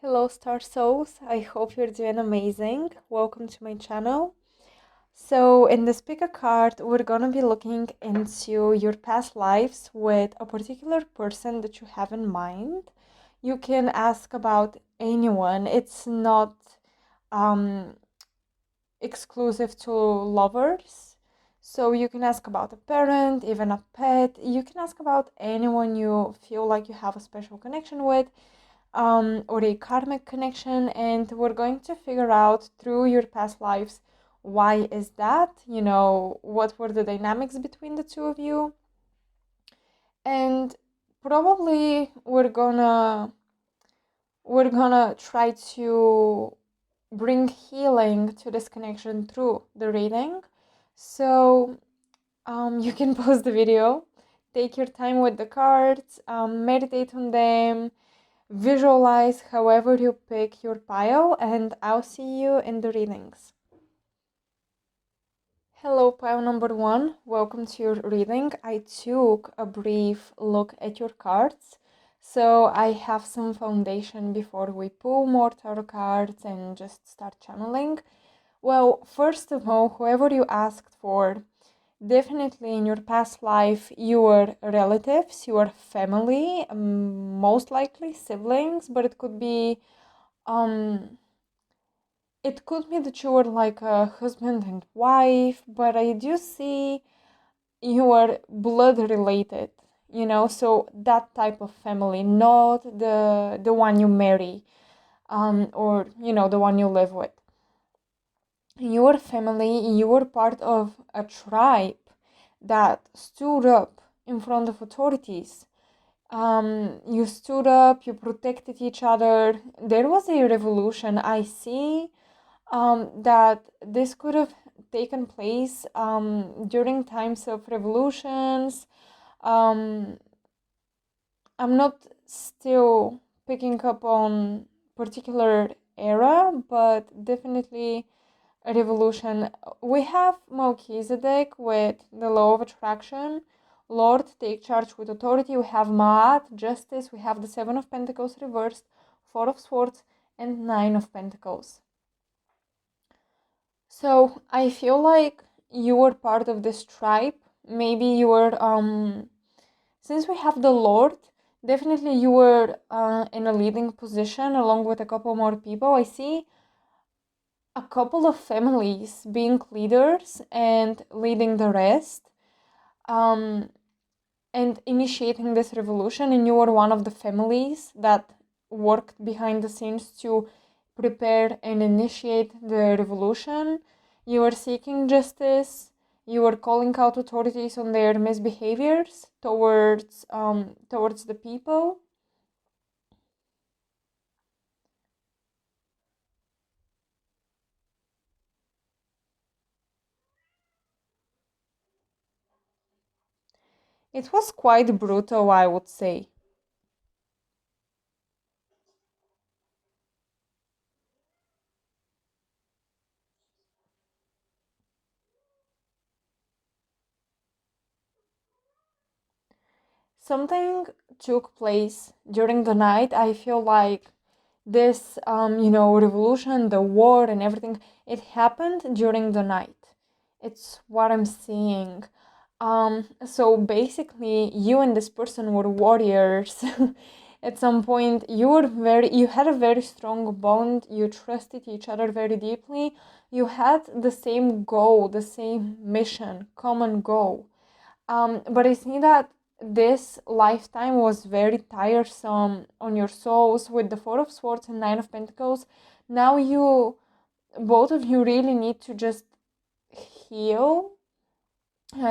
Hello, Star Souls. I hope you're doing amazing. Welcome to my channel. So, in this pick a card, we're gonna be looking into your past lives with a particular person that you have in mind. You can ask about anyone, it's not um, exclusive to lovers. So, you can ask about a parent, even a pet. You can ask about anyone you feel like you have a special connection with, or a karmic connection, and we're going to figure out through your past lives why is that, what were the dynamics between the two of you, and probably we're gonna try to bring healing to this connection through the reading. So you can pause the video, take your time with the cards, meditate on them, visualize however you pick your pile, and I'll see you in the readings. Hello, pile number one. Welcome to your reading. I took a brief look at your cards, so I have some foundation before we pull more tarot cards and just start channeling. Well, first of all, whoever you asked for, definitely in your past life, you were relatives, you were family, most likely siblings, but um, it could be that you were like a husband and wife, but I do see you are blood related, so that type of family, not the one you marry, or the one you live with. Your family, you were part of a tribe that stood up in front of authorities. You stood up, you protected each other. There was a revolution. I see that this could have taken place during times of revolutions. Um, I'm not still picking up on particular era, but definitely a revolution. We have Melchizedek with the law of attraction. Lord, take charge with authority. We have Ma'at, justice. We have the Seven of Pentacles reversed, Four of Swords, and Nine of Pentacles. So I feel like you were part of this tribe. Maybe you were, since we have the Lord, definitely you were in a leading position along with a couple more people. I see a couple of families being leaders and leading the rest, um, and initiating this revolution. And you were one of the families that worked behind the scenes to prepare and initiate the revolution. You were seeking justice. You were calling out authorities on their misbehaviors towards the people. It was quite brutal, I would say. Something took place during the night. I feel like this, revolution, the war, and everything, it happened during the night. It's what I'm seeing. So basically, you and this person were warriors. At some point, you had a very strong bond. You trusted each other very deeply. You had the same goal, the same mission, common goal. But I see that this lifetime was very tiresome on your souls with the Four of Swords and Nine of Pentacles. Now both of you really need to just heal,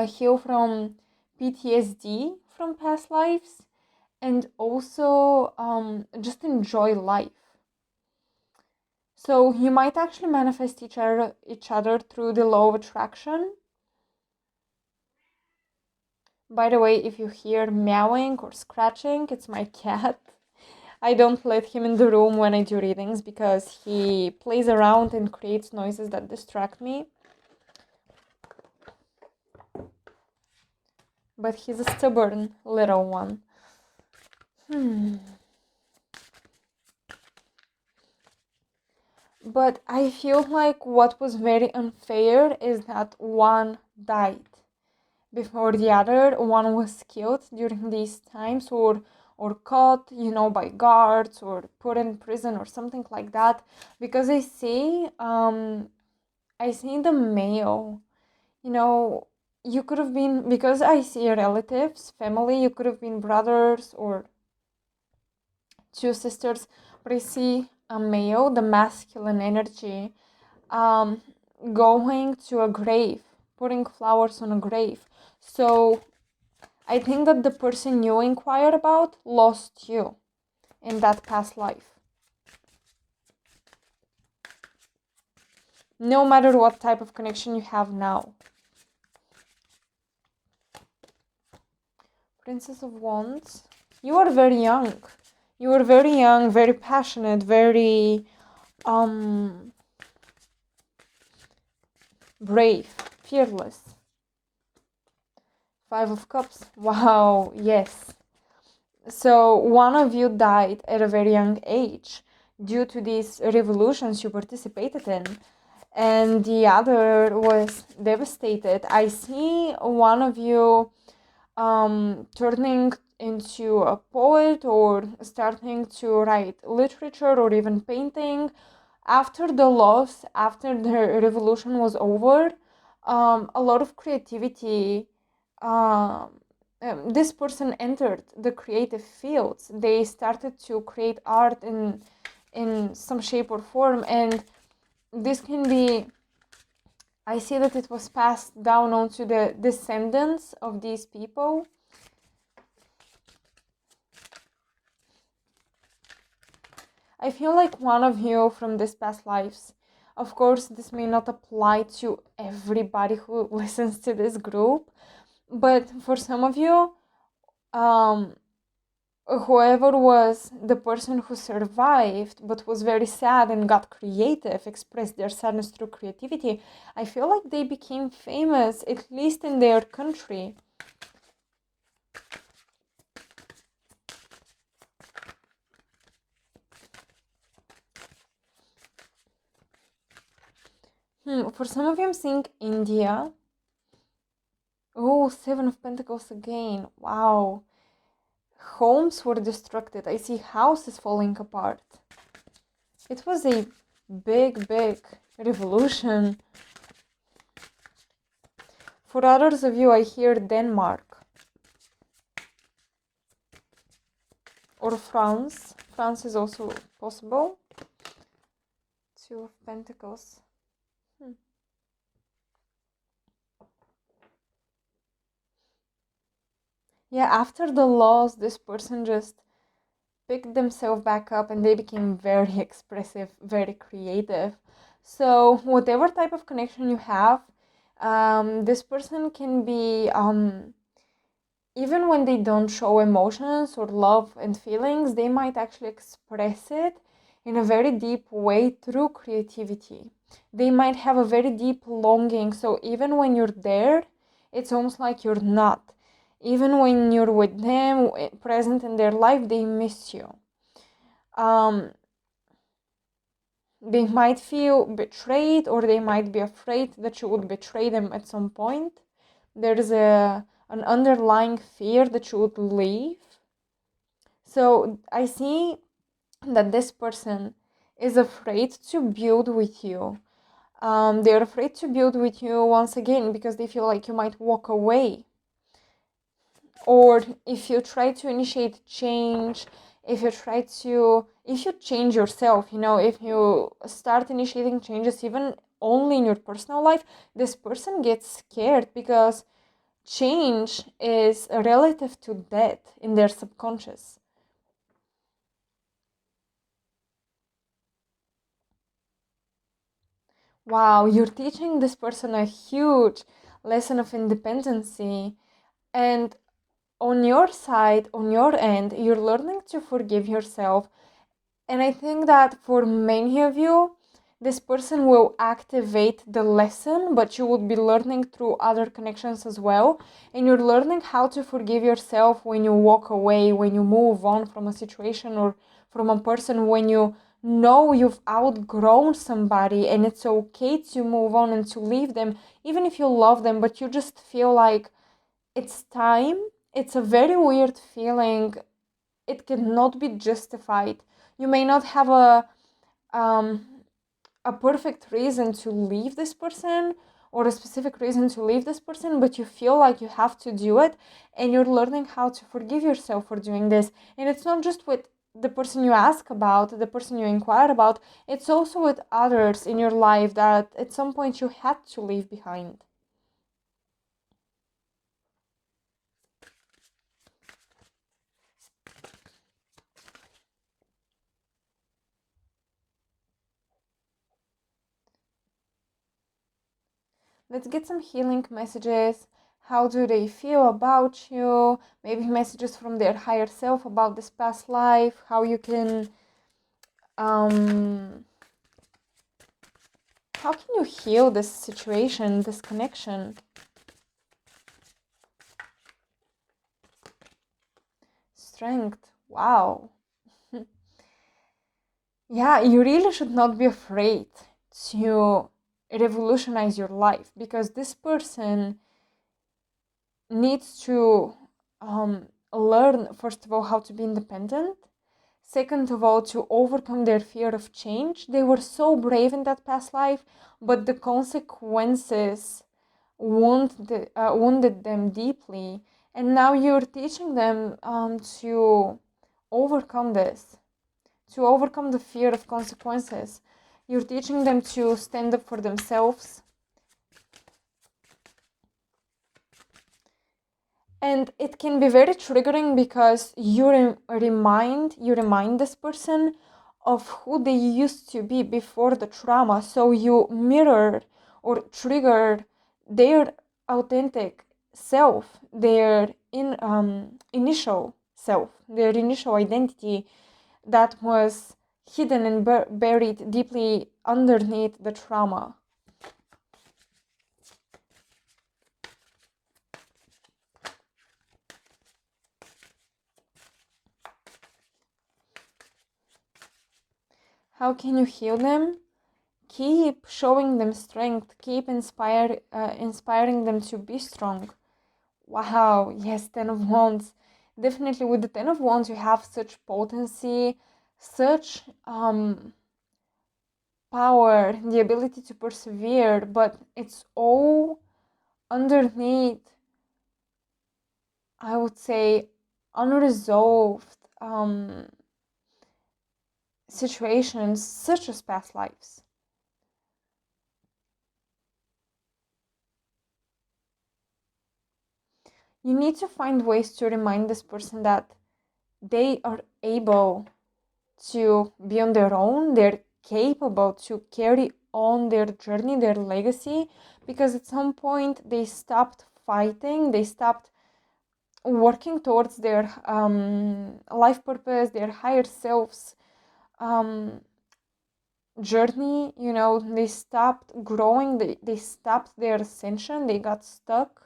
heal from PTSD from past lives, and also just enjoy life. So you might actually manifest each other through the law of attraction. By the way, if you hear meowing or scratching, it's my cat. I don't let him in the room when I do readings because he plays around and creates noises that distract me. But he's a stubborn little one. But I feel like what was very unfair is that one died before the other. One was killed during these times, or caught, by guards, or put in prison or something like that. Because I see the male, you could have been, because I see relatives, family, you could have been brothers or two sisters, but I see a male, the masculine energy, um, going to a grave, putting flowers on a grave. So I think that the person you inquired about lost you in that past life. No matter what type of connection you have now. Princess of Wands. You are very young. You are very young, very passionate, very brave, fearless. Five of Cups. Wow, yes. So one of you died at a very young age due to these revolutions you participated in, and the other was devastated. I see one of you turning into a poet or starting to write literature or even painting. After the loss, after the revolution was over, a lot of creativity. This person entered the creative fields. They started to create art in some shape or form, and this can be. I see that it was passed down onto the descendants of these people. I feel like one of you from this past lives. Of course, this may not apply to everybody who listens to this group, but for some of you, whoever was the person who survived but was very sad and got creative, expressed their sadness through creativity, I feel like they became famous, at least in their country. For some of you, I'm seeing India. Oh, Seven of Pentacles again. Wow. Homes were destructed. I see houses falling apart. It was a big revolution. For others of you, I hear Denmark. Or France. France is also possible. Two of Pentacles. Yeah, after the loss, this person just picked themselves back up and they became very expressive, very creative. So whatever type of connection you have, this person can be, even when they don't show emotions or love and feelings, they might actually express it in a very deep way through creativity. They might have a very deep longing, so even when you're there, it's almost like you're not. Even when you're with them, present in their life, they miss you. They might feel betrayed, or they might be afraid that you would betray them at some point. There's an underlying fear that you would leave. So I see that this person is afraid to build with you. They're afraid to build with you once again because they feel like you might walk away. Or if you try to initiate change, if you change yourself, if you start initiating changes even only in your personal life, this person gets scared because change is relative to death in their subconscious. Wow, you're teaching this person a huge lesson of independency, and on your side, on your end, you're learning to forgive yourself. And I think that for many of you, this person will activate the lesson, but you would be learning through other connections as well. And you're learning how to forgive yourself when you walk away, when you move on from a situation or from a person, when you know you've outgrown somebody and it's okay to move on and to leave them, even if you love them, but you just feel like it's time. It's a very weird feeling. It cannot be justified. You may not have um, a perfect reason to leave this person or a specific reason to leave this person, but you feel like you have to do it, and you're learning how to forgive yourself for doing this. And it's not just with the person you ask about, the person you inquire about, it's also with others in your life that at some point you had to leave behind. Let's get some healing messages. How do they feel about you? Maybe messages from their higher self about this past life. How you can how can you heal this situation, this connection? Strength. Wow. Yeah, you really should not be afraid to revolutionize your life, because this person needs to learn, first of all, how to be independent. Second of all, to overcome their fear of change. They were so brave in that past life, but the consequences wounded them deeply. And now you're teaching them to overcome this, to overcome the fear of consequences. You're teaching them to stand up for themselves. And it can be very triggering because you remind this person of who they used to be before the trauma. So you mirror or trigger their authentic self, their initial self, their initial identity that was hidden and buried deeply underneath the trauma. How can you heal them? Keep showing them strength. Keep inspiring them to be strong. Wow, yes, Ten of Wands. Definitely with the Ten of Wands, you have such potency, such power, the ability to persevere, but it's all underneath, I would say, unresolved situations such as past lives. You need to find ways to remind this person that they are able to be on their own, they're capable to carry on their journey, their legacy, because at some point they stopped fighting, they stopped working towards their life purpose, their higher selves journey. You know, they stopped growing, they stopped their ascension, they got stuck.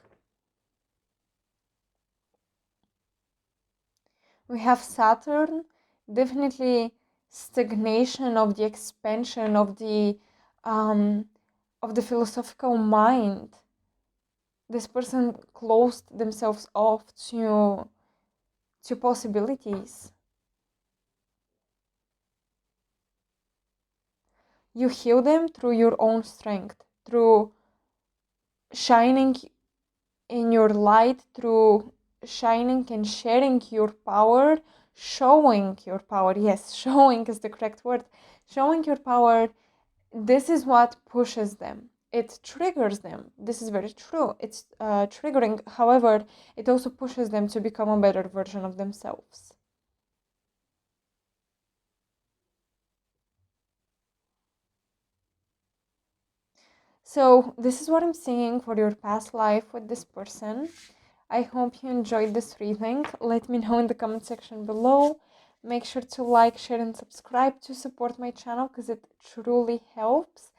We have Saturn, definitely stagnation of the expansion of the philosophical mind. This person closed themselves off to possibilities. You heal them through your own strength, through shining in your light, through shining and sharing your power, showing your power. Yes, showing is the correct word. Showing your power. This is what pushes them. It triggers them. This is very true. It's triggering. However, it also pushes them to become a better version of themselves. So this is what I'm seeing for your past life with this person. I hope you enjoyed this reading. Let me know in the comment section below. Make sure to like, share, and subscribe to support my channel because it truly helps.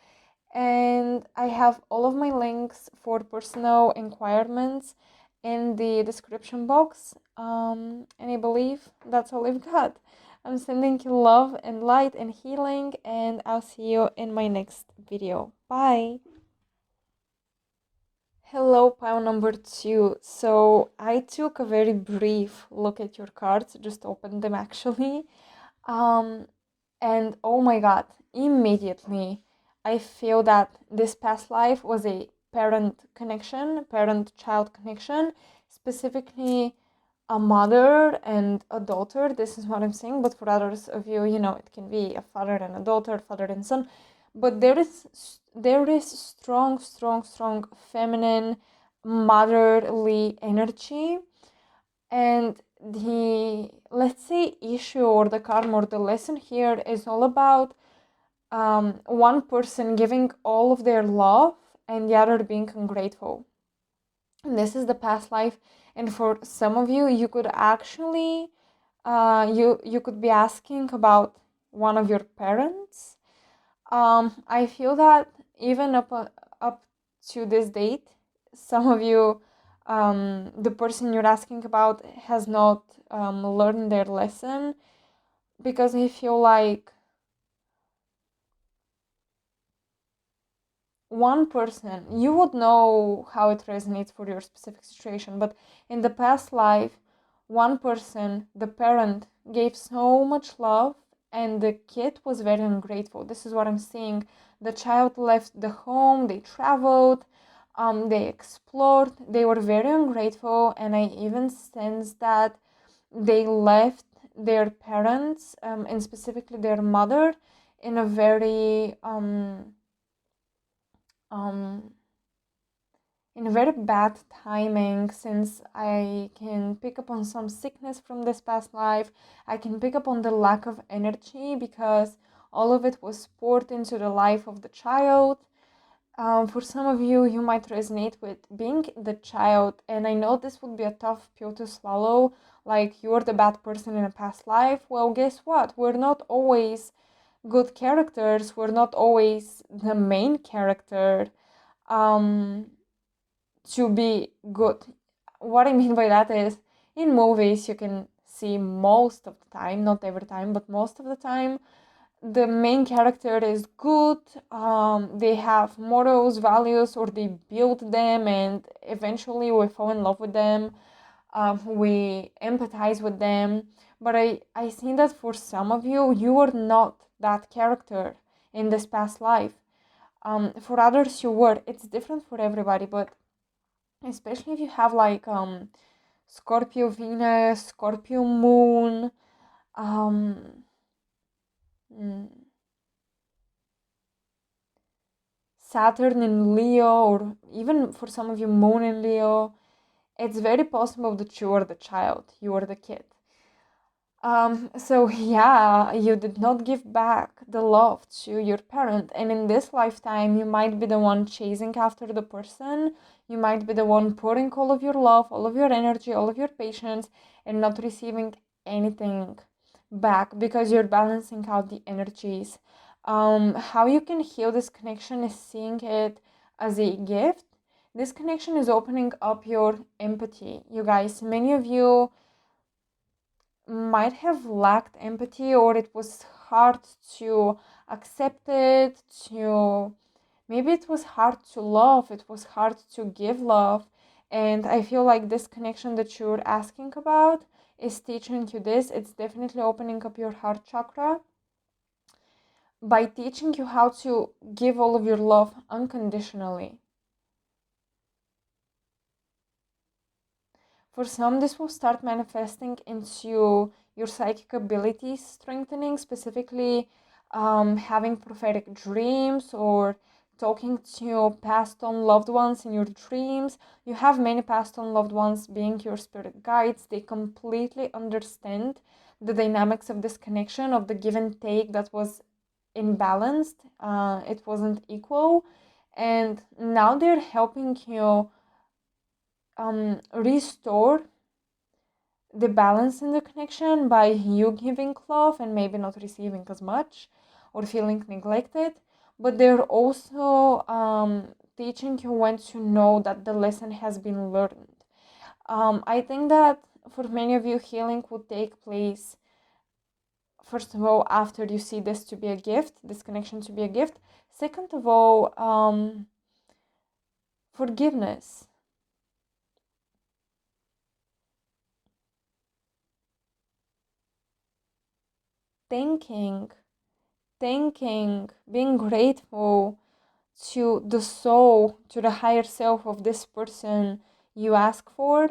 And I have all of my links for personal inquirements in the description box. And I believe that's all I've got. I'm sending you love and light and healing, and I'll see you in my next video. Bye. Hello, pile number 2. So I took a very brief look at your cards, just opened them actually. And oh my god, immediately I feel that this past life was a parent connection, parent child connection, specifically a mother and a daughter. This is what I'm saying, but for others of you, it can be a father and a daughter, father and son. But there is strong, strong, strong feminine motherly energy, and the, let's say, issue or the karma or the lesson here is all about one person giving all of their love and the other being ungrateful. And this is the past life, and for some of you, you could actually you could be asking about one of your parents. I feel that even up to this date, some of you, the person you're asking about has not learned their lesson, because I feel like one person, you would know how it resonates for your specific situation, but in the past life, one person, the parent, gave so much love and the kid was very ungrateful. This is what I'm seeing. The child left the home, they traveled, they explored, they were very ungrateful, and I even sense that they left their parents, and specifically their mother, in a very um, in a very bad timing, since I can pick up on some sickness from this past life. I can pick up on the lack of energy because all of it was poured into the life of the child. For some of you, you might resonate with being the child, and I know this would be a tough pill to swallow, like you're the bad person in a past life. Well, guess what? We're not always good characters, we're not always the main character. Um, to be good. What I mean by that is, in movies, you can see most of the time, not every time, but most of the time, the main character is good. They have morals, values, or they build them, and eventually we fall in love with them. We empathize with them. But I think that for some of you, you are not that character in this past life. For others, you were. It's different for everybody, but especially if you have like Scorpio Venus, Scorpio Moon, um mm, Saturn in Leo, or even for some of you Moon in Leo, it's very possible that you are the child, you are the kid. So yeah, you did not give back the love to your parent, and in this lifetime, you might be the one chasing after the person. You might be the one pouring all of your love, all of your energy, all of your patience, and not receiving anything back because you're balancing out the energies. How you can heal this connection is seeing it as a gift. This connection is opening up your empathy. You guys, many of you might have lacked empathy, or it was hard to accept it, to maybe it was hard to love, it was hard to give love. And I feel like this connection that you're asking about is teaching you this. It's definitely opening up your heart chakra by teaching you how to give all of your love unconditionally. For some, this will start manifesting into your psychic abilities strengthening, specifically having prophetic dreams or talking to your passed on loved ones in your dreams. You have many passed on loved ones being your spirit guides. They completely understand the dynamics of this connection, of the give and take that was imbalanced. It wasn't equal. And now they're helping you restore the balance in the connection by you giving love and maybe not receiving as much or feeling neglected. But they're also teaching you when to know that the lesson has been learned. I think that for many of you, healing would take place first of all, after you see this to be a gift, this connection to be a gift. Second of all, forgiveness. Thanking, being grateful to the soul, to the higher self of this person you ask for.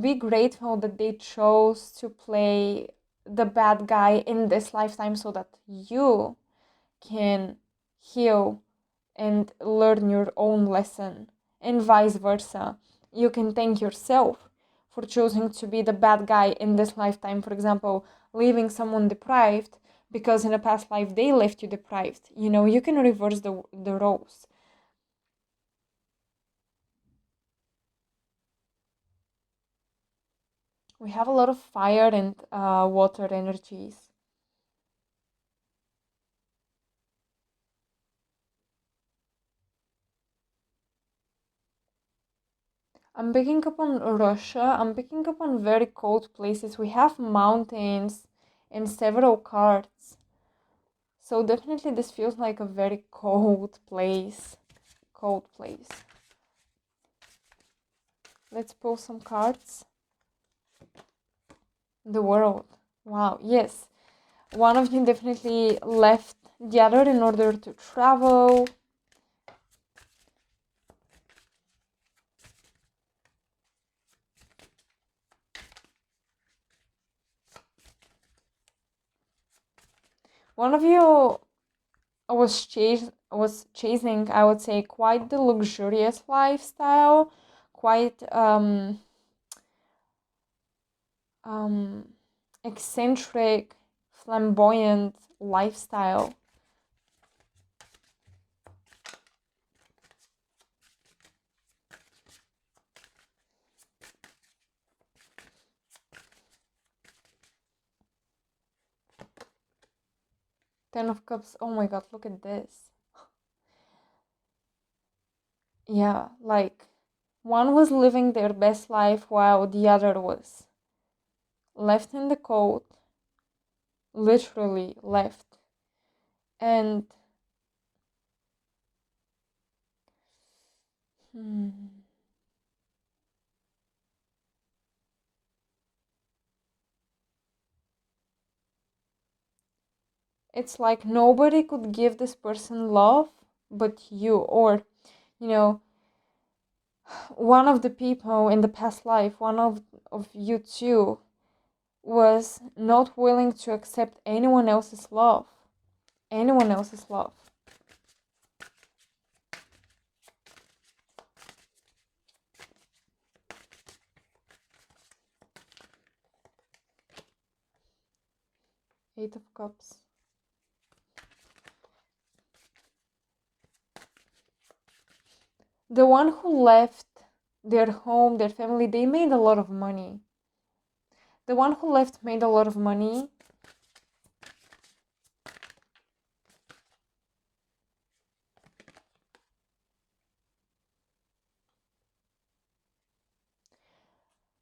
Be grateful that they chose to play the bad guy in this lifetime so that you can heal and learn your own lesson, and vice versa. You can thank yourself for choosing to be the bad guy in this lifetime. For example, leaving someone deprived because in a past life they left you deprived. You can reverse the roles. We have a lot of fire and water energies. I'm picking up on Russia. I'm picking up on very cold places. We have mountains and several cards. So definitely this feels like a very cold place. Cold place. Let's pull some cards. The world. Wow, yes. One of you definitely left the other in order to travel. One of you was chasing, I would say, quite the luxurious lifestyle, quite eccentric, flamboyant lifestyle. Ten of Cups. Oh my god, look at this. Yeah, like one was living their best life while the other was left in the cold, literally left. And it's like nobody could give this person love but you, or you know, one of the people in the past life, one of you two, was not willing to accept anyone else's love. Anyone else's love. Eight of Cups. The one who left their home, their family, they made a lot of money. The one who left made a lot of money.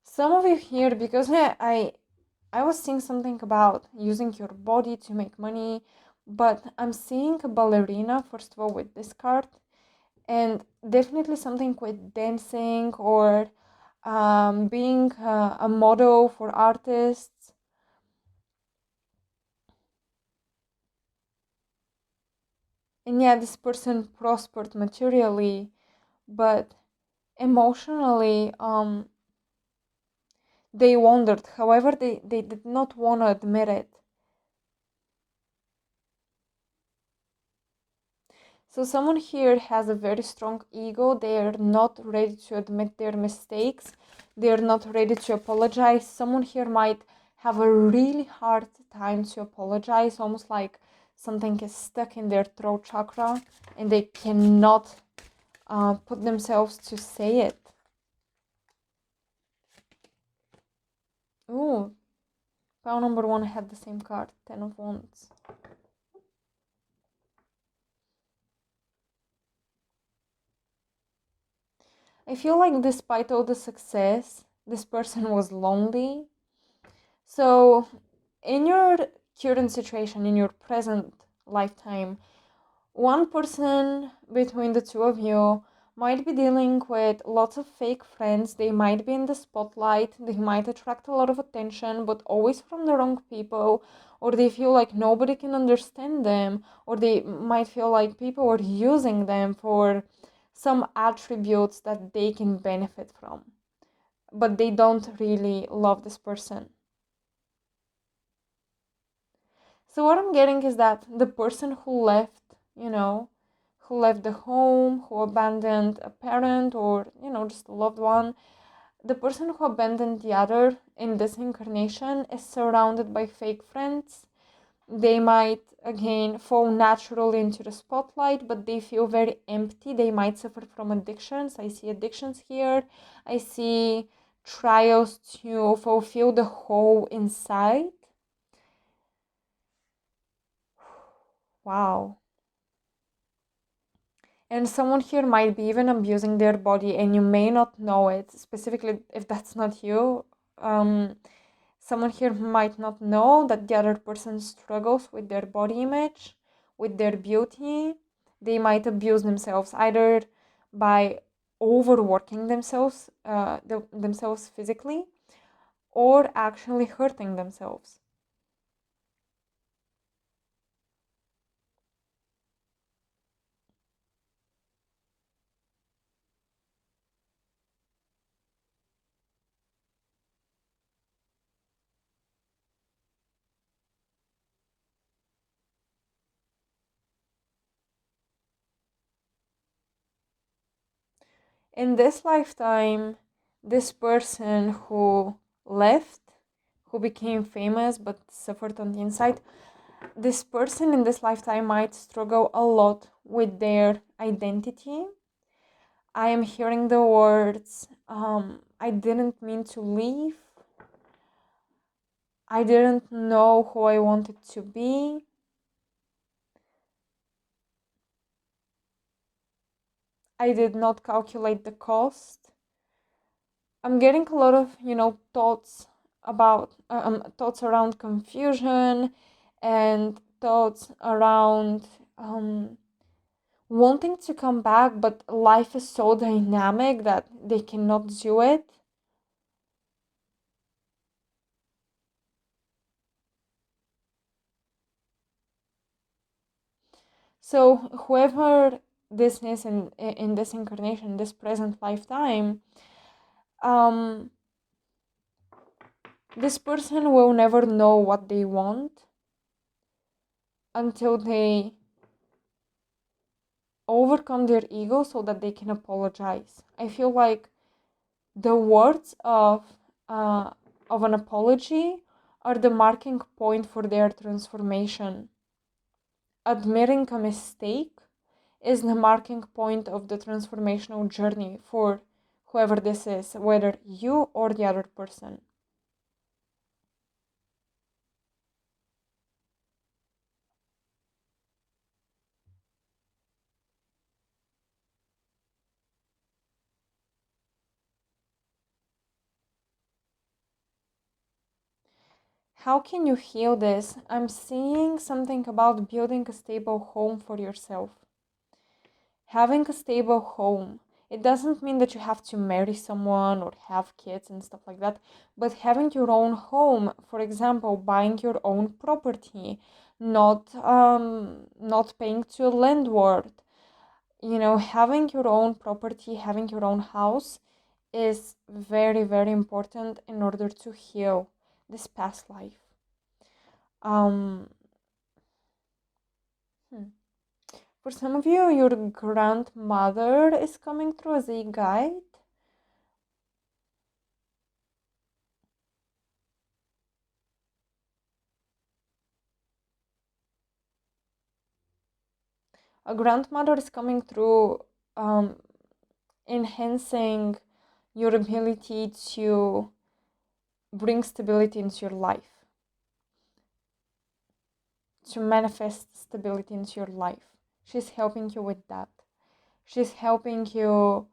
Some of you here, because I was seeing something about using your body to make money, but I'm seeing a ballerina, first of all, with this card, and definitely something with dancing or being a model for artists. And yeah, this person prospered materially, but emotionally, they wandered. However, they did not want to admit it. So someone here has a very strong ego. They are not ready to admit their mistakes. They are not ready to apologize. Someone here might have a really hard time to apologize, almost like something is stuck in their throat chakra and they cannot put themselves to say it. Ooh, pile number one had the same card, Ten of Wands. I feel like despite all the success, this person was lonely. So in your current situation, in your present lifetime, one person between the two of you might be dealing with lots of fake friends. They might be in the spotlight, they might attract a lot of attention, but always from the wrong people, or they feel like nobody can understand them, or they might feel like people are using them for some attributes that they can benefit from, but they don't really love this person. So what I'm getting is that the person who left, who left the home, who abandoned a parent or, just a loved one, the person who abandoned the other in this incarnation is surrounded by fake friends. They might, again, fall naturally into the spotlight, but they feel very empty. They might suffer from addictions. I see addictions here. I see trials to fulfill the hole inside. Wow. And someone here might be even abusing their body and you may not know it, specifically if that's not you. Someone here might not know that the other person struggles with their body image, with their beauty. They might abuse themselves either by overworking themselves physically, or actually hurting themselves. In this lifetime, this person who left, who became famous but suffered on the inside, this person in this lifetime might struggle a lot with their identity. I am hearing the words, I didn't mean to leave. I didn't know who I wanted to be. I did not calculate the cost. I'm getting a lot of, thoughts about thoughts around confusion and thoughts around wanting to come back, but life is so dynamic that they cannot do it. So whoever this is in this incarnation, this present lifetime, um, this person will never know what they want until they overcome their ego so that they can apologize. I feel like the words of an apology are the marking point for their transformation. Admitting a mistake is the marking point of the transformational journey for whoever this is, whether you or the other person. How can you heal this? I'm seeing something about building a stable home for yourself. Having a stable home, it doesn't mean that you have to marry someone or have kids and stuff like that, but having your own home, for example, buying your own property, not paying to a landlord, having your own property, having your own house is very, very important in order to heal this past life. Um, hmm. For some of you, your grandmother is coming through as a guide. A grandmother is coming through, enhancing your ability to bring stability into your life, to manifest stability into your life. She's helping you with that. She's helping you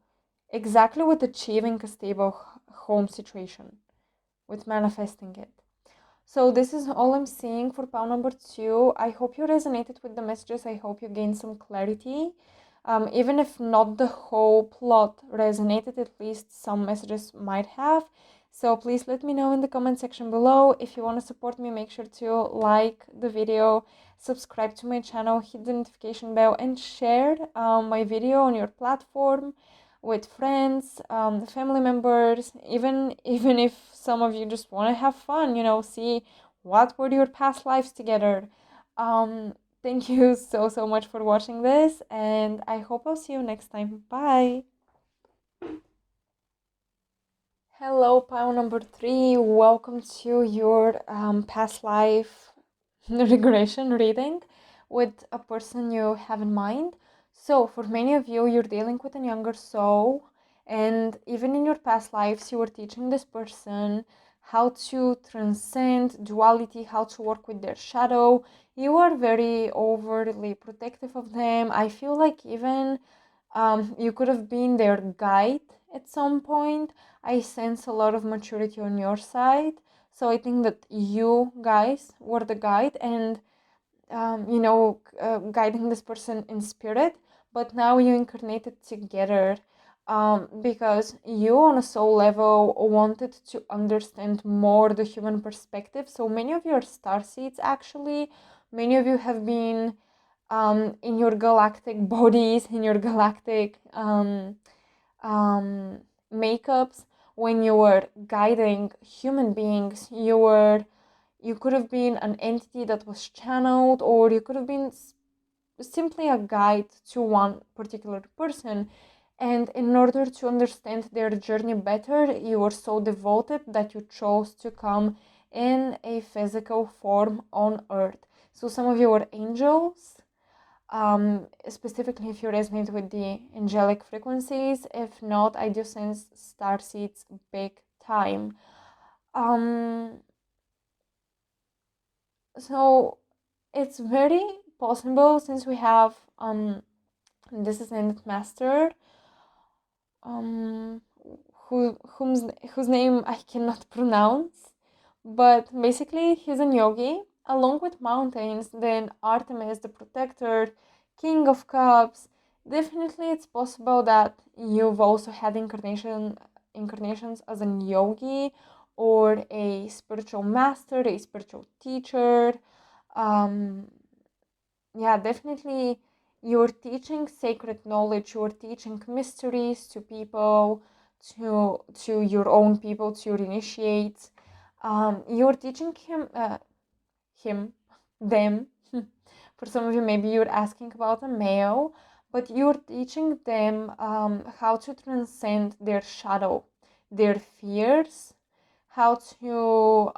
exactly with achieving a stable home situation, with manifesting it. So this is all I'm seeing for pile number 2. I hope you resonated with the messages. I hope you gained some clarity. Even if not the whole plot resonated, at least some messages might have. So please let me know in the comment section below. If you want to support me, make sure to like the video, subscribe to my channel, hit the notification bell, and share my video on your platform with friends, family members, even if some of you just want to have fun, see what were your past lives together. Thank you so much for watching this, and I hope I'll see you next time. Bye. Hello, pile number 3. Welcome to your past life regression reading with a person you have in mind. So, for many of you, you're dealing with a younger soul, and even in your past lives, you were teaching this person how to transcend duality, how to work with their shadow. You are very overly protective of them. I feel like even you could have been their guide at some point. I sense a lot of maturity on your side. So I think that you guys were the guide and, guiding this person in spirit. But now you incarnated together because you, on a soul level, wanted to understand more the human perspective. So many of your star seeds, actually, many of you have been in your galactic bodies, in your galactic makeups, when you were guiding human beings. You could have been an entity that was channeled, or you could have been simply a guide to one particular person. And in order to understand their journey better, you were so devoted that you chose to come in a physical form on earth. So some of you were angels, specifically if you resonate with the angelic frequencies. If not, I do sense star seeds big time. So it's very possible, since we have this ascended master, um whose name I cannot pronounce, but basically he's a yogi, along with mountains, then Artemis, the protector, King of Cups. Definitely it's possible that you've also had incarnations as a yogi or a spiritual master, a spiritual teacher. Yeah, definitely you're teaching sacred knowledge, you're teaching mysteries to people, to your own people, to your initiates. You're teaching him, them. For some of you, maybe you're asking about a male, but you're teaching them how to transcend their shadow, their fears, how to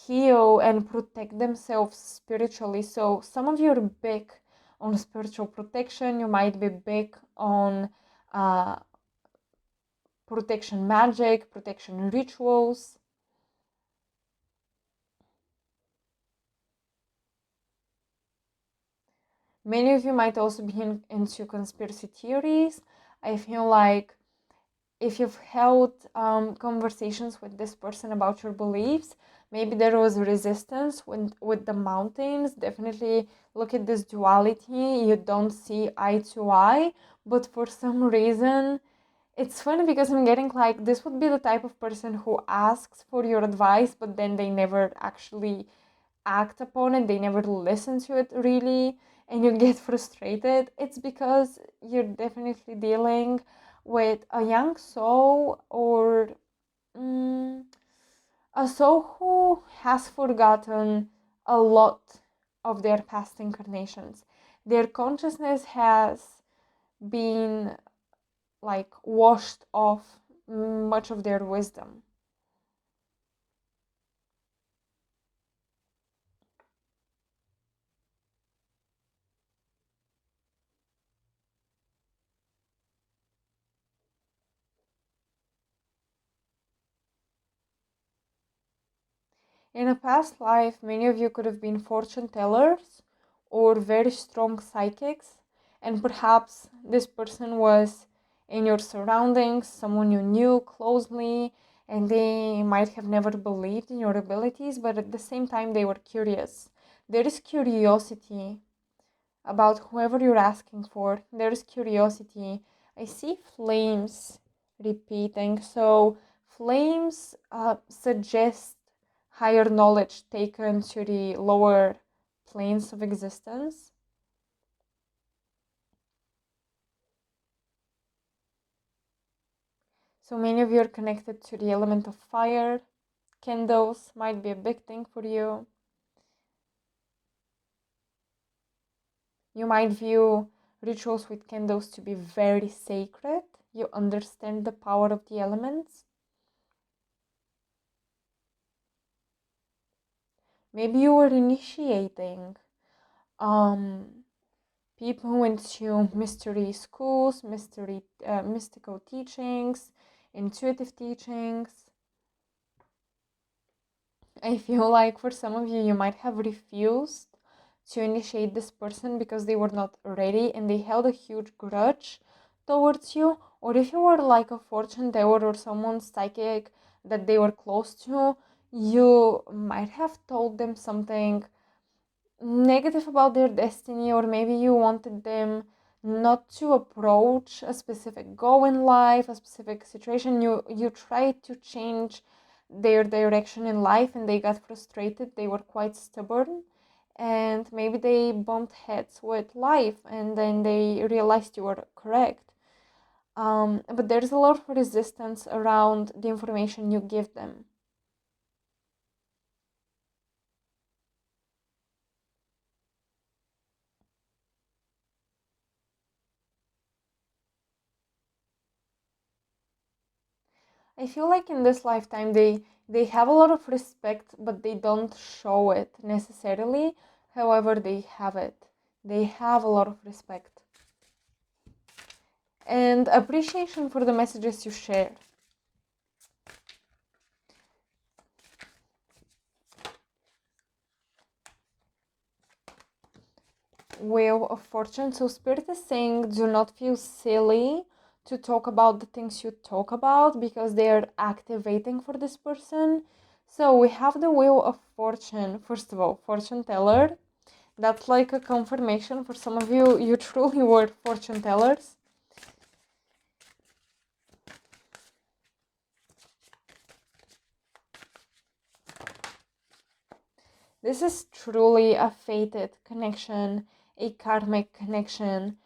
heal and protect themselves spiritually. So some of you are big on spiritual protection. You might be big on protection magic, protection rituals. Many of you might also be into conspiracy theories. I feel like if you've held conversations with this person about your beliefs, maybe there was resistance with the mountains. Definitely look at this duality. You don't see eye to eye, but for some reason, it's funny because I'm getting like this would be the type of person who asks for your advice, but then they never actually act upon it. They never listen to it really, and you get frustrated. It's because you're definitely dealing with a young soul, or a soul who has forgotten a lot of their past incarnations. Their consciousness has been like washed off much of their wisdom. In a past life, many of you could have been fortune tellers or very strong psychics, and perhaps this person was in your surroundings, someone you knew closely, and they might have never believed in your abilities, but at the same time they were curious. There is curiosity about whoever you're asking for. There is curiosity. I see flames repeating, so flames suggest higher knowledge taken to the lower planes of existence. So many of you are connected to the element of fire. Candles might be a big thing for you. You might view rituals with candles to be very sacred. You understand the power of the elements. Maybe you were initiating people into mystery schools, mystical teachings, intuitive teachings. I feel like for some of you, you might have refused to initiate this person because they were not ready and they held a huge grudge towards you. Or if you were like a fortune teller or someone psychic that they were close to, you might have told them something negative about their destiny, or maybe you wanted them not to approach a specific goal in life, a specific situation. You tried to change their direction in life and they got frustrated. They were quite stubborn, and maybe they bumped heads with life and then they realized you were correct. But there's a lot of resistance around the information you give them. I feel like in this lifetime they have a lot of respect, but they don't show it necessarily. However, they have it. They have a lot of respect and appreciation for the messages you share. Wheel of Fortune. So Spirit is saying, do not feel silly to talk about the things you talk about because they are activating for this person. So we have the Wheel of Fortune. First of all, fortune teller. That's like a confirmation for some of you. You truly were fortune tellers. This is truly a fated connection, a karmic connection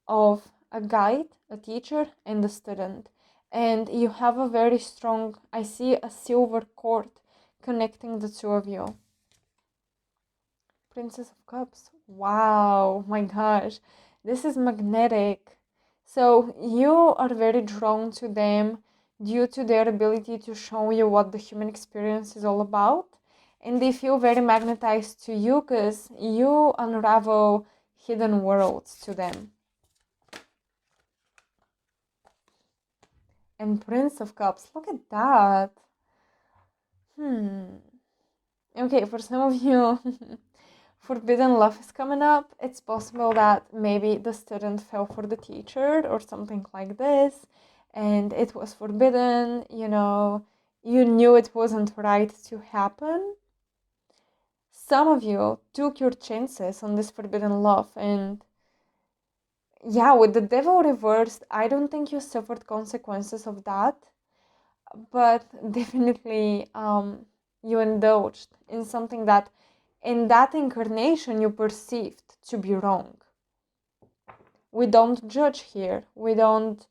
of a guide, a teacher, and a student. And you have a very strong, I see a silver cord connecting the two of you. Princess of Cups. Wow, my gosh. This is magnetic. So you are very drawn to them due to their ability to show you what the human experience is all about. And they feel very magnetized to you because you unravel hidden worlds to them. And Prince of Cups, look at that. Okay, for some of you, forbidden love is coming up. It's possible that maybe the student fell for the teacher or something like this, and it was forbidden, you knew it wasn't right to happen. Some of you took your chances on this forbidden love, and yeah, with the devil reversed, I don't think you suffered consequences of that, but definitely you indulged in something that in that incarnation you perceived to be wrong. We don't judge here. We don't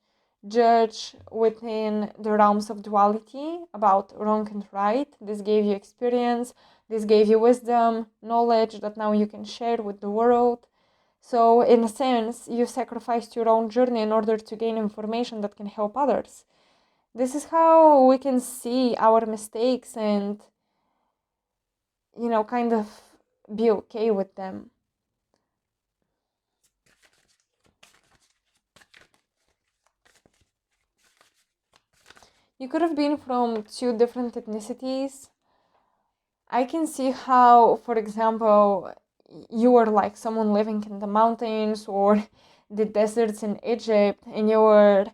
judge within the realms of duality about wrong and right. This gave you experience, this gave you wisdom, knowledge that now you can share with the world. So in a sense, you sacrificed your own journey in order to gain information that can help others. This is how we can see our mistakes and, kind of be okay with them. You could have been from two different ethnicities. I can see how, for example, you were like someone living in the mountains or the deserts in Egypt, and you were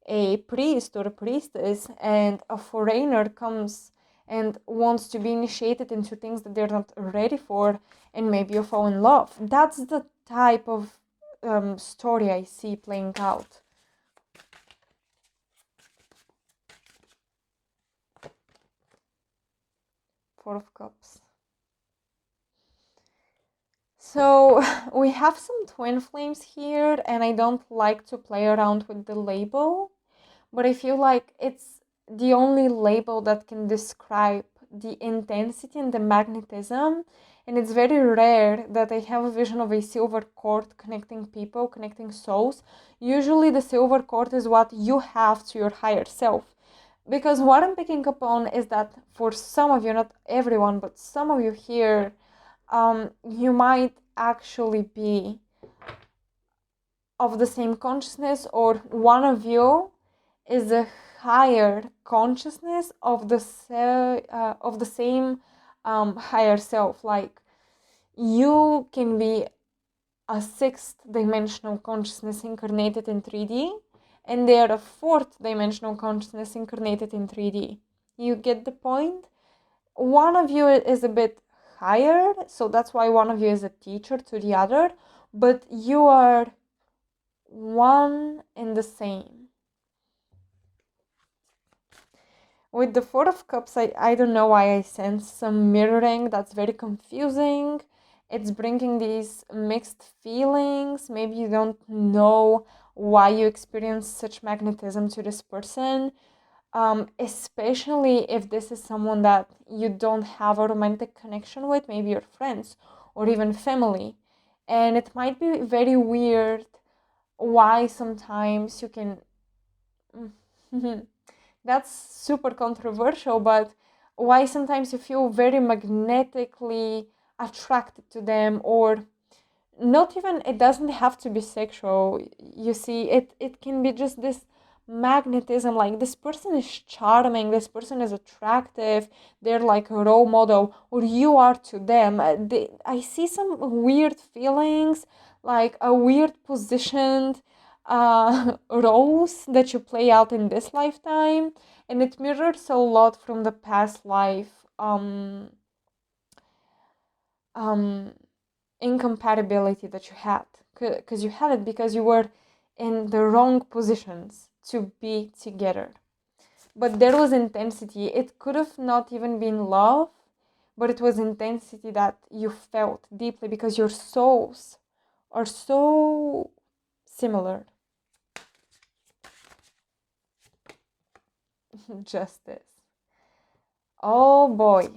a priest or a priestess and a foreigner comes and wants to be initiated into things that they're not ready for, and maybe you fall in love. That's the type of story I see playing out. Four of Cups. So we have some twin flames here, and I don't like to play around with the label, but I feel like it's the only label that can describe the intensity and the magnetism. And it's very rare that I have a vision of a silver cord connecting people, connecting souls. Usually the silver cord is what you have to your higher self. Because what I'm picking up on is that for some of you, not everyone, but some of you here, you might actually be of the same consciousness, or one of you is a higher consciousness of the same higher self. Like, you can be a sixth dimensional consciousness incarnated in 3D, and they are a fourth dimensional consciousness incarnated in 3D. You get the point? One of you is a bit higher, so that's why one of you is a teacher to the other, but you are one and the same. With the Four of Cups, I don't know why I sense some mirroring that's very confusing. It's bringing these mixed feelings. Maybe you don't know why you experience such magnetism to this person, especially if this is someone that you don't have a romantic connection with, maybe your friends or even family. And it might be very weird why sometimes you can... That's super controversial, but why sometimes you feel very magnetically attracted to them, or not even, it doesn't have to be sexual. You see, it can be just this magnetism, like this person is charming, this person is attractive, they're like a role model, or you are to them. I see some weird feelings, like a weird positioned roles that you play out in this lifetime, and it mirrors a lot from the past life incompatibility that you had, because you had it because you were in the wrong positions to be together. But there was intensity. It could have not even been love, but it was intensity that you felt deeply because your souls are so similar. Justice. Oh boy.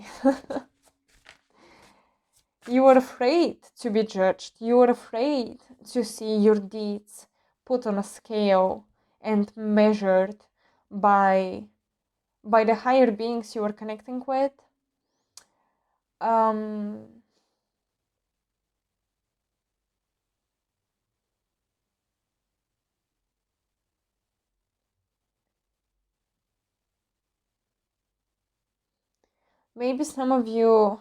You were afraid to be judged. You were afraid to see your deeds put on a scale and measured by the higher beings you were connecting with. Maybe some of you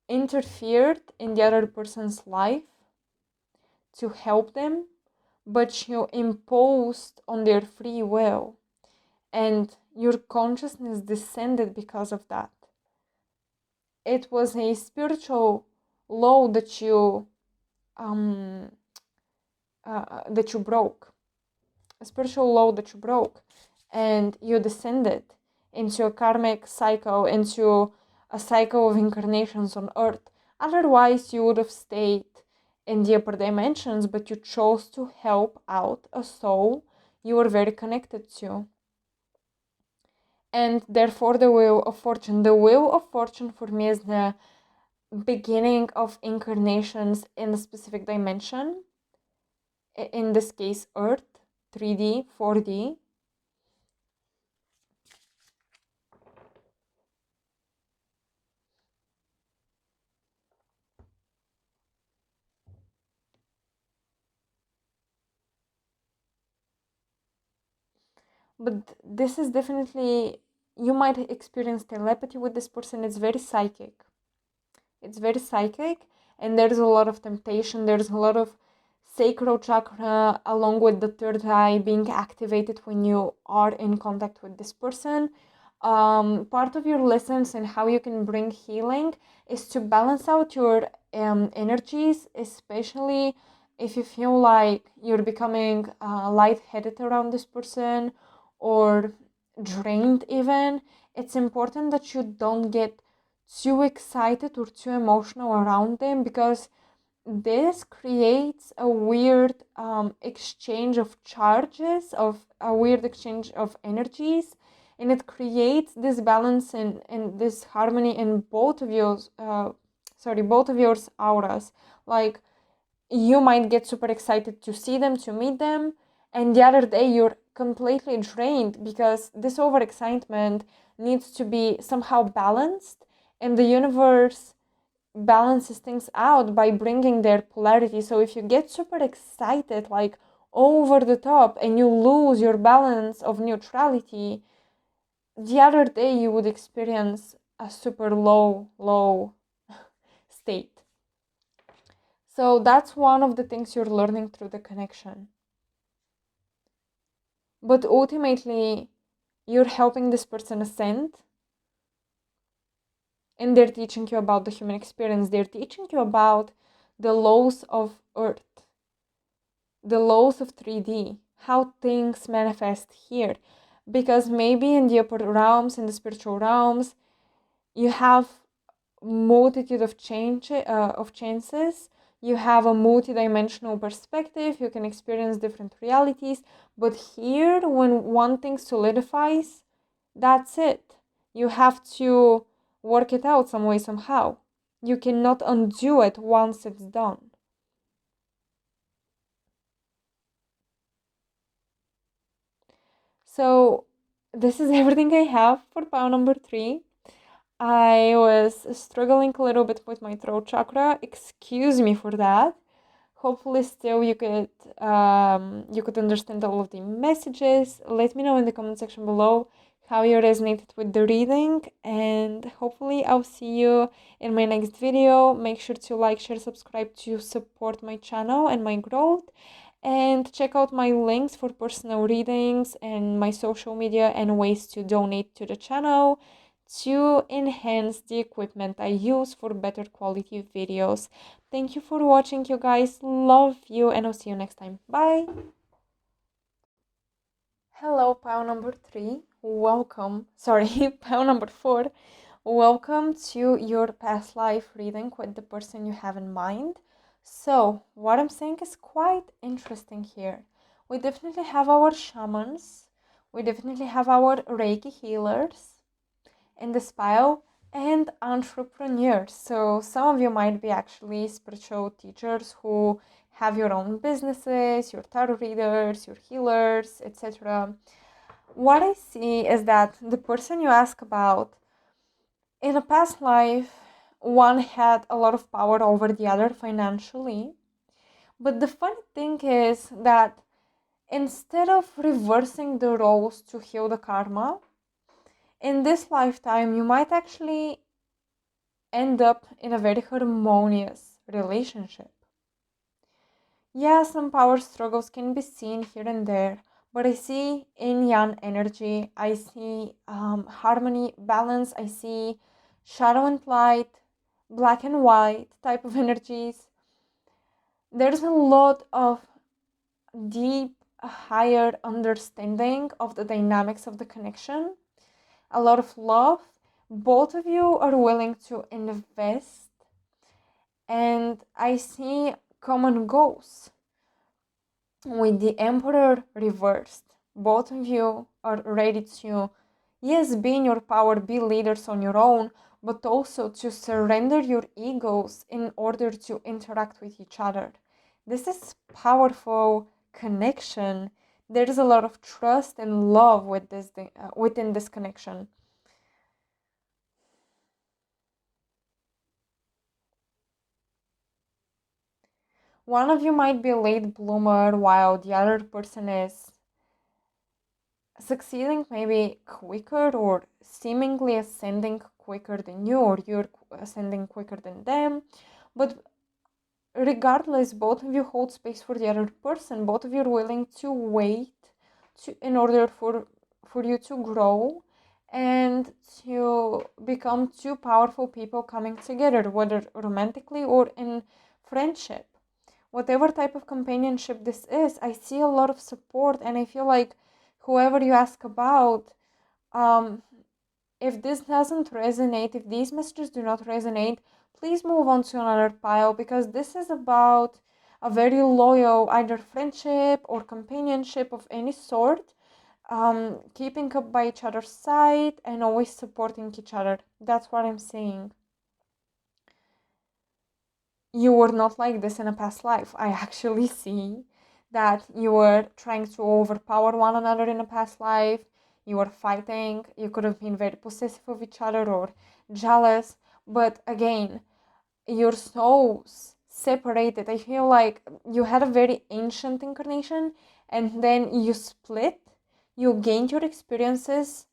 interfered in the other person's life to help them, but you imposed on their free will, and your consciousness descended because of that. It was a spiritual law that you broke, a spiritual law that you broke, and you descended into a karmic cycle, into a cycle of incarnations on earth. Otherwise, you would have stayed in the upper dimensions, but you chose to help out a soul you were very connected to. And therefore, the Wheel of Fortune. The Wheel of Fortune for me is the beginning of incarnations in a specific dimension. In this case, Earth, 3D, 4D. But this is definitely, you might experience telepathy with this person. It's very psychic. It's very psychic, and there's a lot of temptation. There's a lot of sacral chakra, along with the third eye being activated when you are in contact with this person. Part of your lessons and how you can bring healing is to balance out your energies, especially if you feel like you're becoming lightheaded around this person or drained even. It's important that you don't get too excited or too emotional around them, because this creates a weird exchange of charges, of a weird exchange of energies, and it creates this balance and this harmony in both of yours both of yours auras. Like, you might get super excited to see them, to meet them, and the other day you're completely drained, because this overexcitement needs to be somehow balanced, and the universe balances things out by bringing their polarity. So if you get super excited, like over the top, and you lose your balance of neutrality, the other day you would experience a super low state. So that's one of the things you're learning through the connection. But ultimately, you're helping this person ascend, and they're teaching you about the human experience. They're teaching you about the laws of Earth, the laws of 3D, how things manifest here. Because maybe in the upper realms, in the spiritual realms, you have multitude of chances. You have a multi-dimensional perspective. You can experience different realities. But here, when one thing solidifies, that's it. You have to work it out some way, somehow. You cannot undo it once it's done. So this is everything I have for pile number 3. I was struggling a little bit with my throat chakra. Excuse me for that. Hopefully still you could understand all of the messages. Let me know in the comment section below how you resonated with the reading, and hopefully I'll see you in my next video. Make sure to like, share, subscribe to support my channel and my growth, and check out my links for personal readings and my social media and ways to donate to the channel to enhance the equipment I use for better quality videos. Thank you for watching, you guys. Love you, and I'll see you next time. Bye. Hello, pile number 3. Welcome. Sorry, pile number 4. Welcome to your past life reading with the person you have in mind. So, what I'm saying is quite interesting here. We definitely have our shamans. We definitely have our Reiki healers in this pile, and entrepreneurs. So some of you might be actually spiritual teachers who have your own businesses, your tarot readers, your healers, etc. What I see is that the person you ask about, in a past life, one had a lot of power over the other financially. But the funny thing is that instead of reversing the roles to heal the karma, in this lifetime, you might actually end up in a very harmonious relationship. Yeah, some power struggles can be seen here and there, but I see yin yang energy, I see harmony, balance, I see shadow and light, black and white type of energies. There's a lot of deep, higher understanding of the dynamics of the connection, a lot of love. Both of you are willing to invest, and I see common goals. With the Emperor reversed, both of you are ready to, yes, be in your power, be leaders on your own, but also to surrender your egos in order to interact with each other. This is powerful connection. There is a lot of trust and love with within this connection. One of you might be a late bloomer while the other person is succeeding maybe quicker or seemingly ascending quicker than you, or you're ascending quicker than them. But regardless, both of you hold space for the other person. Both of you are willing to wait in order for you to grow and to become two powerful people coming together, whether romantically or in friendship. Whatever type of companionship this is, I see a lot of support, and I feel like whoever you ask about, if this doesn't resonate, if these messages do not resonate, please move on to another pile, because this is about a very loyal either friendship or companionship of any sort, keeping up by each other's side and always supporting each other. That's what I'm saying. You were not like this in a past life. I actually see that you were trying to overpower one another in a past life. You were fighting. You could have been very possessive of each other or jealous. But again, your souls separated. I feel like you had a very ancient incarnation and then you split. You gained your experiences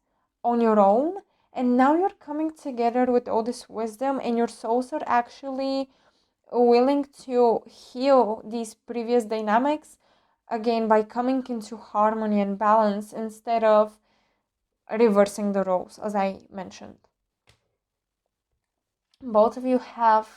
on your own, and now you're coming together with all this wisdom, and your souls are actually willing to heal these previous dynamics again by coming into harmony and balance instead of reversing the roles, as I mentioned. Both of you have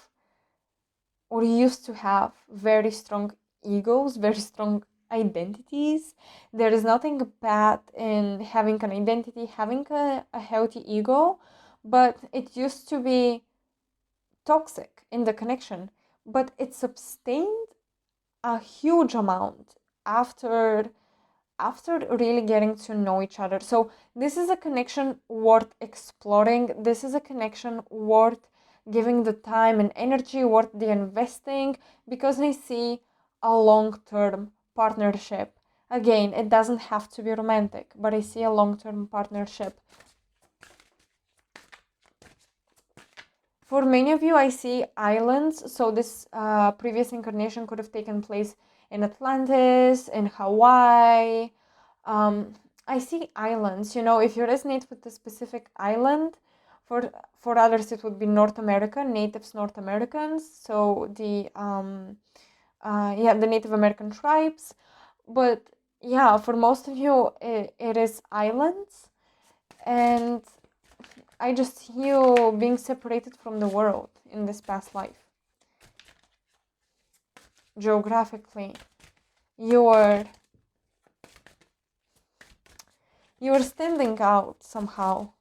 or used to have very strong egos, very strong identities. There is nothing bad in having an identity, having a healthy ego, but it used to be toxic in the connection. But it sustained a huge amount after really getting to know each other. So this is a connection worth exploring. This is a connection worth giving the time and energy, worth the investing, because I see a long-term partnership. Again, it doesn't have to be romantic, but I see a long-term partnership. For many of you, I see islands. So this previous incarnation could have taken place in Atlantis, in Hawaii. I see islands. If you resonate with a specific island, for others it would be North America, natives, North Americans. So the Native American tribes. But yeah, for most of you, it is islands, and I just see you being separated from the world in this past life. Geographically, you're standing out somehow.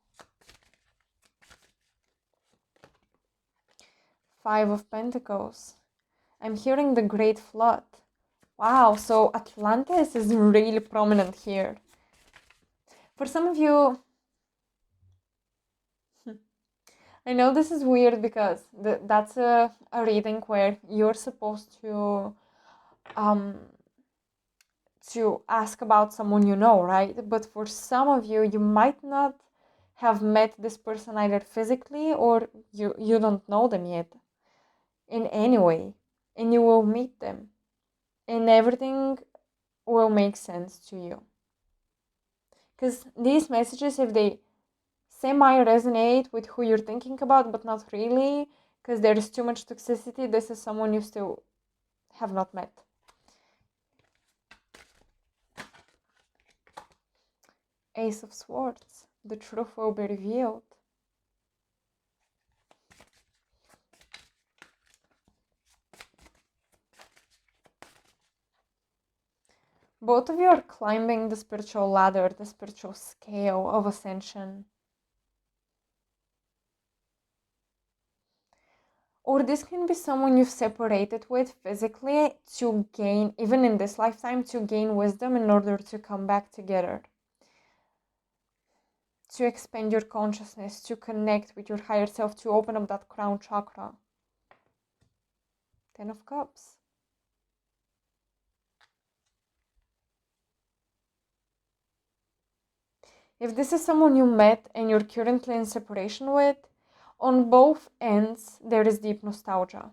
5 of Pentacles. I'm hearing the Great Flood. Wow, so Atlantis is really prominent here. For some of you, I know this is weird because that's a reading where you're supposed to ask about someone you know, right? But for some of you, you might not have met this person either physically or you don't know them yet in any way, and you will meet them and everything will make sense to you. Because these messages, if they semi-resonate with who you're thinking about, but not really, because there is too much toxicity, this is someone you still have not met. Ace of Swords. The truth will be revealed. Both of you are climbing the spiritual ladder, the spiritual scale of ascension. Or this can be someone you've separated with physically to gain, even in this lifetime, to gain wisdom in order to come back together. To expand your consciousness, to connect with your higher self, to open up that crown chakra. 10 of Cups. If this is someone you met and you're currently in separation with, on both ends there is deep nostalgia.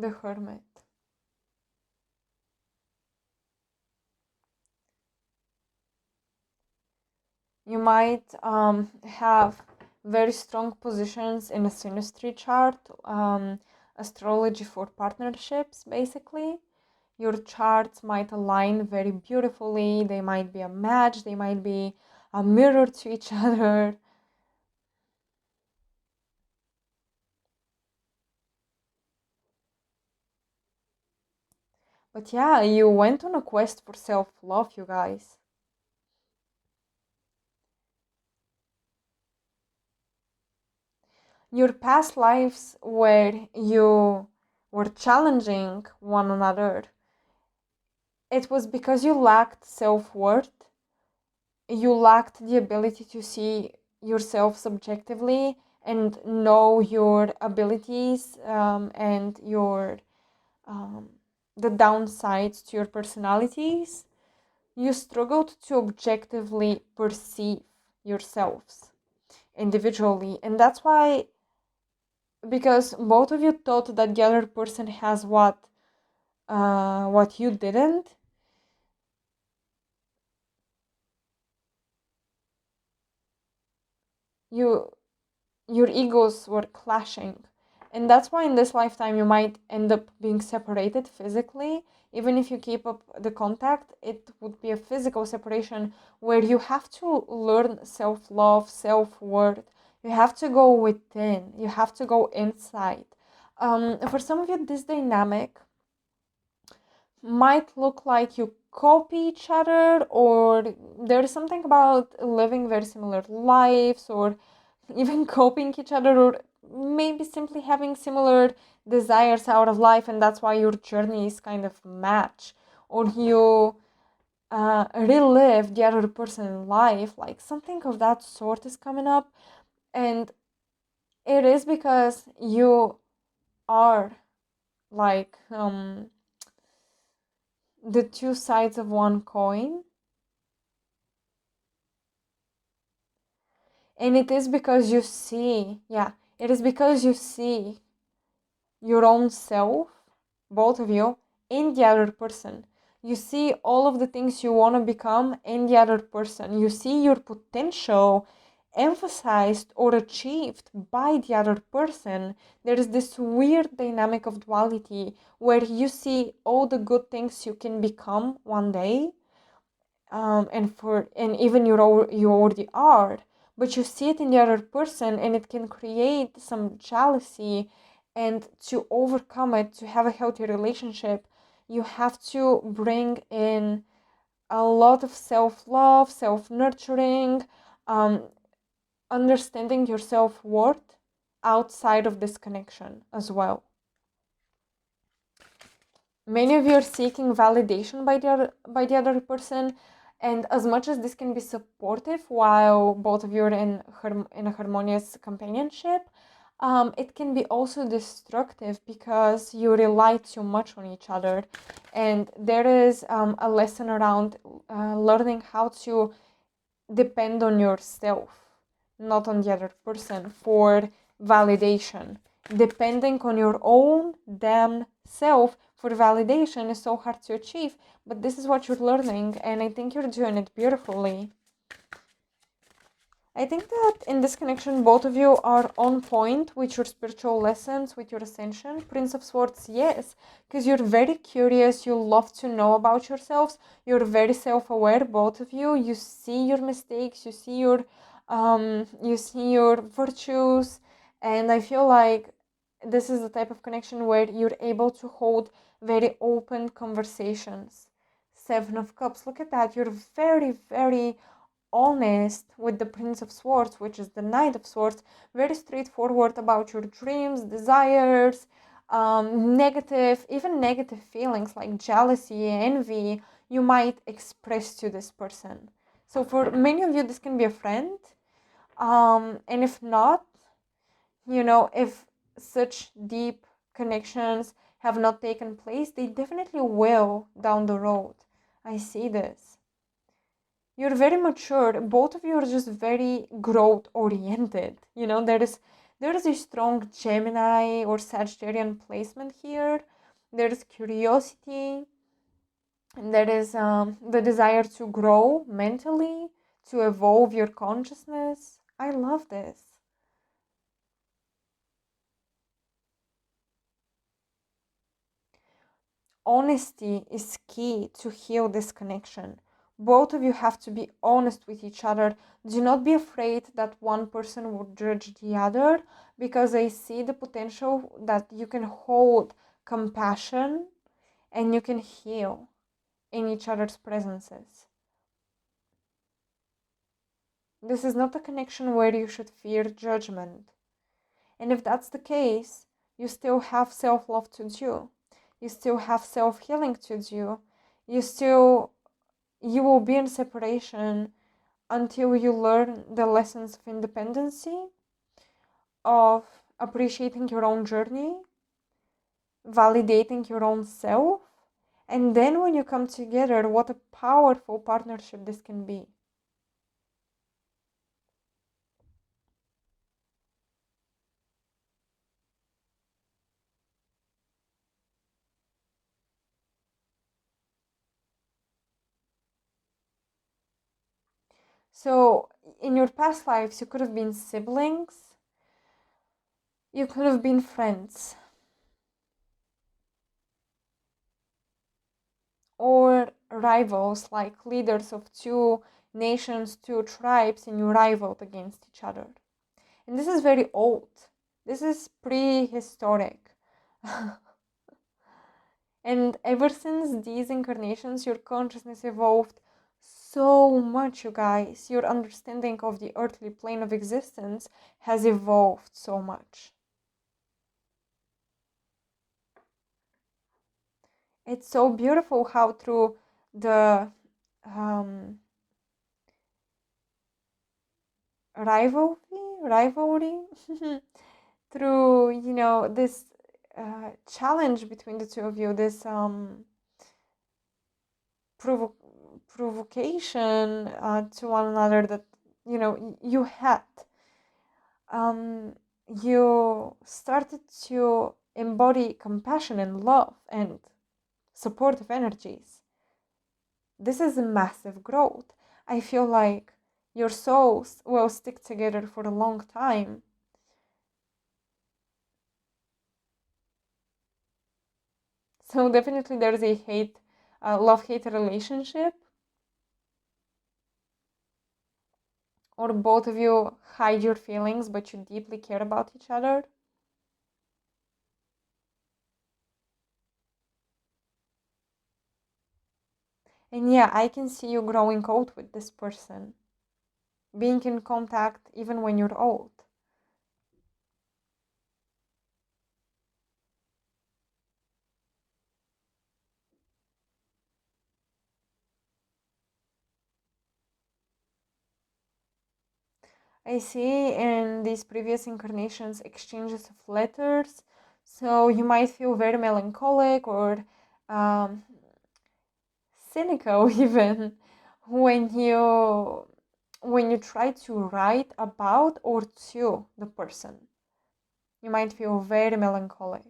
The Hermit. You might have very strong positions in a synastry chart, astrology for partnerships, basically. Your charts might align very beautifully. They might be a match. They might be a mirror to each other. But yeah, you went on a quest for self-love, you guys. Your past lives where you were challenging one another, it was because you lacked self-worth. You lacked the ability to see yourself subjectively and know your abilities, and your um, the downsides to your personalities. You struggled to objectively perceive yourselves individually, and that's why, because both of you thought that the other person has what you didn't. you your egos were clashing, and that's why in this lifetime you might end up being separated physically. Even if you keep up the contact, it would be a physical separation where you have to learn self-love, self-worth. You have to go within, you have to go inside. For some of you, this dynamic might look like you copy each other, or there's something about living very similar lives, or even copying each other, or maybe simply having similar desires out of life, and that's why your journey is kind of match, or you relive the other person's life, like something of that sort is coming up. And it is because you are like the two sides of one coin. And it is because you see, yeah, it is because you see your own self, both of you, in the other person. You see all of the things you want to become in the other person. You see your potential emphasized or achieved by the other person. There is this weird dynamic of duality where you see all the good things you can become one day, and even you already are, but you see it in the other person, and it can create some jealousy. And to overcome it, to have a healthy relationship, you have to bring in a lot of self-love, self-nurturing, um, understanding your self-worth outside of this connection as well. Many of you are seeking validation by the other person, and as much as this can be supportive while both of you are in a harmonious companionship, it can be also destructive because you rely too much on each other. And there is a lesson around learning how to depend on yourself, not on the other person, for validation. Depending on your own damn self for validation is so hard to achieve, but this is what you're learning, and I think you're doing it beautifully. I think that in this connection, both of you are on point with your spiritual lessons, with your ascension. Prince of Swords, yes, because you're very curious, you love to know about yourselves, you're very self-aware, both of you. You see your mistakes, you see your virtues, and I feel like this is the type of connection where you're able to hold very open conversations. Seven of Cups, look at that. You're very, very honest with the Prince of Swords, which is the Knight of Swords, very straightforward about your dreams, desires, even negative feelings like jealousy, envy, you might express to this person. So for many of you, this can be a friend. And if not, if such deep connections have not taken place, they definitely will down the road. I see this. You're very mature. Both of you are just very growth oriented. There is There is a strong Gemini or Sagittarian placement here. There is curiosity, and there is the desire to grow mentally, to evolve your consciousness. I love this. Honesty is key to heal this connection. Both of you have to be honest with each other. Do not be afraid that one person will judge the other, because I see the potential that you can hold compassion and you can heal in each other's presences. This is not a connection where you should fear judgment. And if that's the case, you still have self-love to do. You still have self-healing to do. You will be in separation until you learn the lessons of independency, of appreciating your own journey, validating your own self, and then when you come together, what a powerful partnership this can be. So, in your past lives, you could have been siblings, you could have been friends, or rivals, like leaders of two nations, two tribes, and you rivaled against each other. And this is very old. This is prehistoric. And ever since these incarnations, your consciousness evolved so much, you guys. Your understanding of the earthly plane of existence has evolved so much. It's so beautiful how through the rivalry through, this challenge between the two of you, this provocation to one another that you had, you started to embody compassion and love and supportive energies. This is a massive growth. I feel like your souls will stick together for a long time. So definitely there's a love-hate relationship, or both of you hide your feelings but you deeply care about each other. And yeah, I can see you growing old with this person, being in contact even when you're old. I see in these previous incarnations exchanges of letters, so you might feel very melancholic or um, cynical even when you try to write about or to the person. You might feel very melancholic.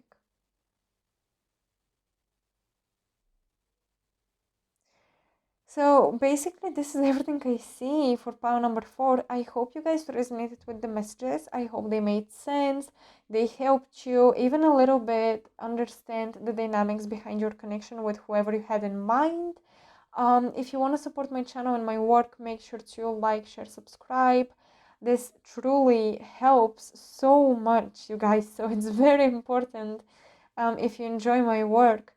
So basically, this is everything I see for pile number 4. I hope you guys resonated with the messages. I hope they made sense. They helped you even a little bit understand the dynamics behind your connection with whoever you had in mind. If you want to support my channel and my work, make sure to like, share, subscribe. This truly helps so much, you guys. So it's very important if you enjoy my work.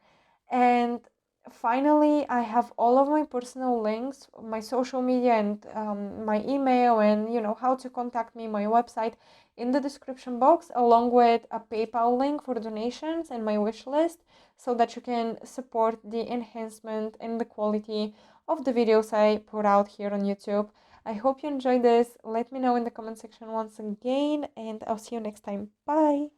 And finally, I have all of my personal links, my social media and my email, and how to contact me, my website, in the description box, along with a PayPal link for donations and my wish list, so that you can support the enhancement and the quality of the videos I put out here on YouTube. I hope you enjoyed this. Let me know in the comment section once again, and I'll see you next time. Bye!